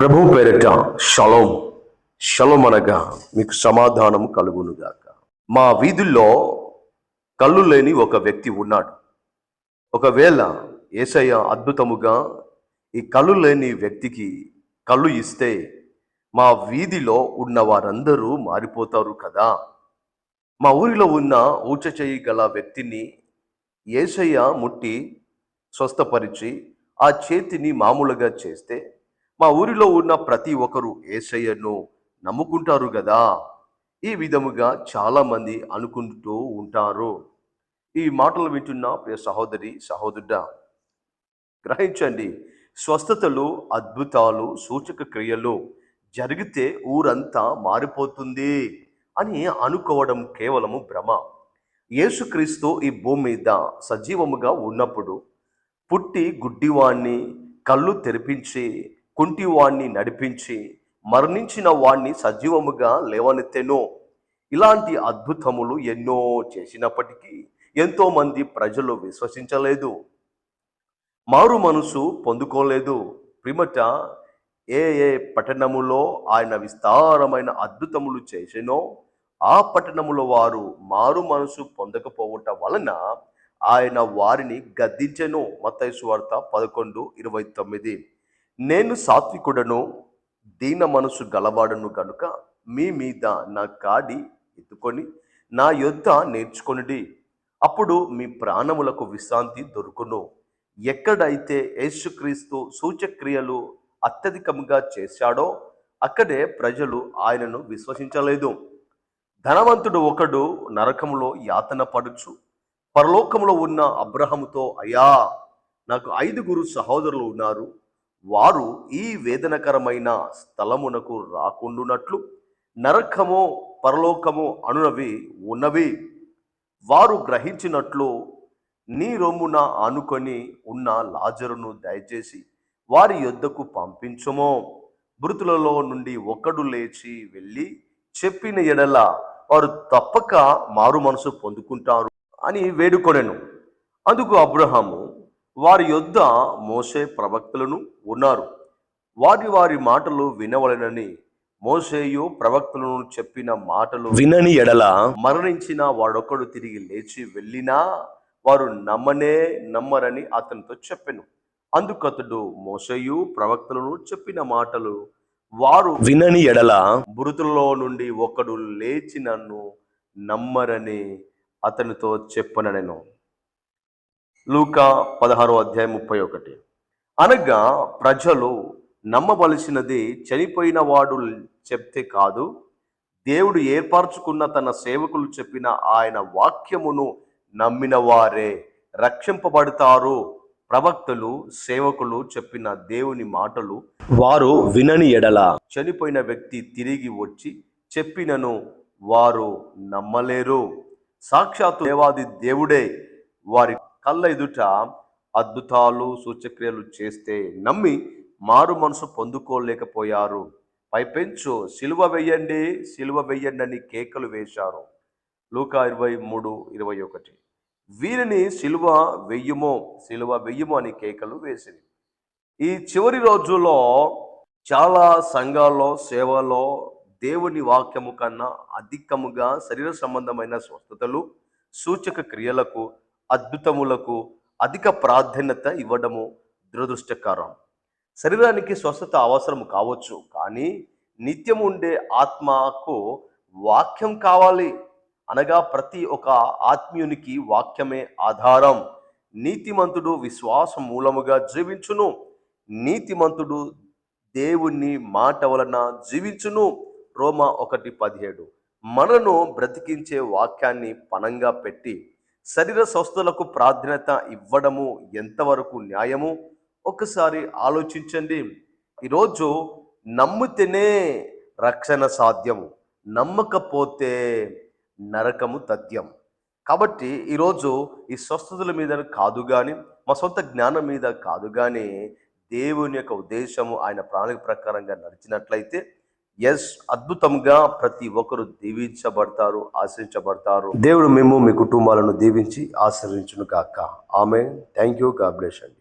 ప్రభు పేరిట shalom. Shalom అనగా మీకు సమాధానం కలుగునుగాక. మా వీధుల్లో కళ్ళు లేని ఒక వ్యక్తి ఉన్నాడు. ఒకవేళ యేసయ్య అద్భుతముగా ఈ కళ్ళు లేని వ్యక్తికి కళ్ళు ఇస్తే మా వీధిలో ఉన్న వారందరూ మారిపోతారు కదా. మా ఊరిలో ఉన్న ఊచ చేయగల వ్యక్తిని యేసయ్య ముట్టి స్వస్థపరిచి ఆ చేతిని మామూలుగా చేస్తే మా ఊరిలో ఉన్న ప్రతి ఒక్కరు యేసయ్యను నమ్ముకుంటారు కదా. ఈ విధముగా చాలామంది అనుకుంటూ ఉంటారు. ఈ మాటలు వింటున్న ప్రియ సహోదరి సహోదరుడా, గ్రహించండి, స్వస్థతలు, అద్భుతాలు, సూచక క్రియలు జరిగితే ఊరంతా మారిపోతుంది అని అనుకోవడం కేవలము భ్రమ. యేసుక్రీస్తు ఈ భూమి మీద సజీవముగా ఉన్నప్పుడు పుట్టి గుడ్డివాణ్ణి కళ్ళు తెరిపించి, కుంటివాణ్ణి నడిపించి, మరణించిన వాణ్ణి సజీవముగా లేవనెత్తెను. ఇలాంటి అద్భుతములు ఎన్నో చేసినప్పటికీ ఎంతోమంది ప్రజలు విశ్వసించలేదు, మారు మనసు పొందుకోలేదు. పిమ్మట ఏ ఏ పట్టణములో ఆయన విస్తారమైన అద్భుతములు చేసినో ఆ పట్టణములో వారు మారు మనసు పొందకపోవటం వలన ఆయన వారిని గద్దించెను. మత్తయి సువార్త 11:29. నేను సాత్వికుడను, దీన మనసు గలవాడను గనుక మీ మీద నా కాడి ఎత్తుకొని నా యొద్ద నేర్చుకొనిడి, అప్పుడు మీ ప్రాణములకు విశ్రాంతి దొరుకును. ఎక్కడైతే యేసుక్రీస్తు సూచక్రియలు అత్యధికంగా చేశాడో అక్కడే ప్రజలు ఆయనను విశ్వసించలేదు. ధనవంతుడు ఒకడు నరకములో యాతన పడుచు పరలోకములో ఉన్న అబ్రహాముతో, అయ్యా, నాకు 5 సహోదరులు ఉన్నారు, వారు ఈ వేదనకరమైన స్థలమునకు రాకుండునట్లు నరకము పరలోకము అనునవి ఉన్నవి. వారు గ్రహించినట్లు నీ రొమ్మున ఆనుకొని ఉన్న లాజరును దయచేసి వారి యొద్దకు పంపించుము. మృతులలో నుండి ఒకడు లేచి వెళ్ళి చెప్పిన ఎడల వారు తప్పక మారు మనసు పొందుకుంటారు అని వేడుకొనెను. అందుకు అబ్రహాము, వారి యొద్ద మోషే ప్రవక్తలను ఉన్నారు, వారి వారి మాటలు వినవలెనని మోషేయు ప్రవక్తలను చెప్పిన మాటలు వినని ఎడల మరణించిన వాడొక్కడు తిరిగి లేచి వెళ్ళినా వారు నమ్మరని అతనితో చెప్పెను. అందుకతడు మోషేయు ప్రవక్తలను చెప్పిన మాటలు వారు వినని ఎడల మృతులలో నుండి ఒకడు లేచి నన్ను నమ్మరని అతనితో చెప్పనెను. లూకా 16:31. అనగా ప్రజలు నమ్మవలసినది చనిపోయిన వాడు చెప్తే కాదు, దేవుడు ఏర్పరచుకున్న తన సేవకులు చెప్పిన ఆయన వాక్యమును నమ్మిన వారే రక్షింపబడతారు. ప్రవక్తలు, సేవకులు చెప్పిన దేవుని మాటలు వారు వినని ఎడల చనిపోయిన వ్యక్తి తిరిగి వచ్చి చెప్పినను వారు నమ్మలేరు. సాక్షాత్తు దేవాది దేవుడే వారి కళ్ళ ఎదుట అద్భుతాలు, సూచక్రియలు చేస్తే నమ్మి మారు మనసు పొందుకోలేకపోయారు. పైపెంచు సిలువ వెయ్యండి, సిలువ వెయ్యండి అని కేకలు వేశారు. లూకా 23:21. వీరిని సిలువ వెయ్యము అని కేకలు వేసింది. ఈ చివరి రోజుల్లో చాలా సంఘాల్లో, సేవలో దేవుని వాక్యము కన్నా అధికముగా శరీర సంబంధమైన స్వస్థతలు, సూచక క్రియలకు, అద్భుతములకు అధిక ప్రాధాన్యత ఇవ్వడము దురదృష్టకరం. శరీరానికి స్వస్థత అవసరం కావచ్చు, కానీ నిత్యం ఉండే ఆత్మకు వాక్యం కావాలి. అనగా ప్రతి ఒక్క ఆత్మీయునికి వాక్యమే ఆధారం. నీతిమంతుడు విశ్వాసం మూలముగా జీవించును, నీతిమంతుడు దేవుని మాట వలన జీవించును. రోమా 1:17. మనను బ్రతికించే వాక్యాన్ని పణంగా పెట్టి శరీర స్వస్థతలకు ప్రాధాన్యత ఇవ్వడము ఎంతవరకు న్యాయము ఒకసారి ఆలోచించండి. ఈరోజు నమ్మితేనే రక్షణ సాధ్యము, నమ్మకపోతే నరకము తథ్యం. కాబట్టి ఈరోజు ఈ స్వస్థతల మీద కాదు కానీ, మా సొంత జ్ఞానం మీద కాదు కానీ, దేవుని యొక్క ఉద్దేశము ఆయన ప్రణాళిక ప్రకారంగా నడిచినట్లయితే అద్భుతంగా ప్రతి ఒక్కరు దీవించబడతారు, ఆశ్రయించబడతారు. దేవుడు మీ కుటుంబాలను దీవించి ఆశ్రయించును గాక. Amen. Thank you. God bless అండి.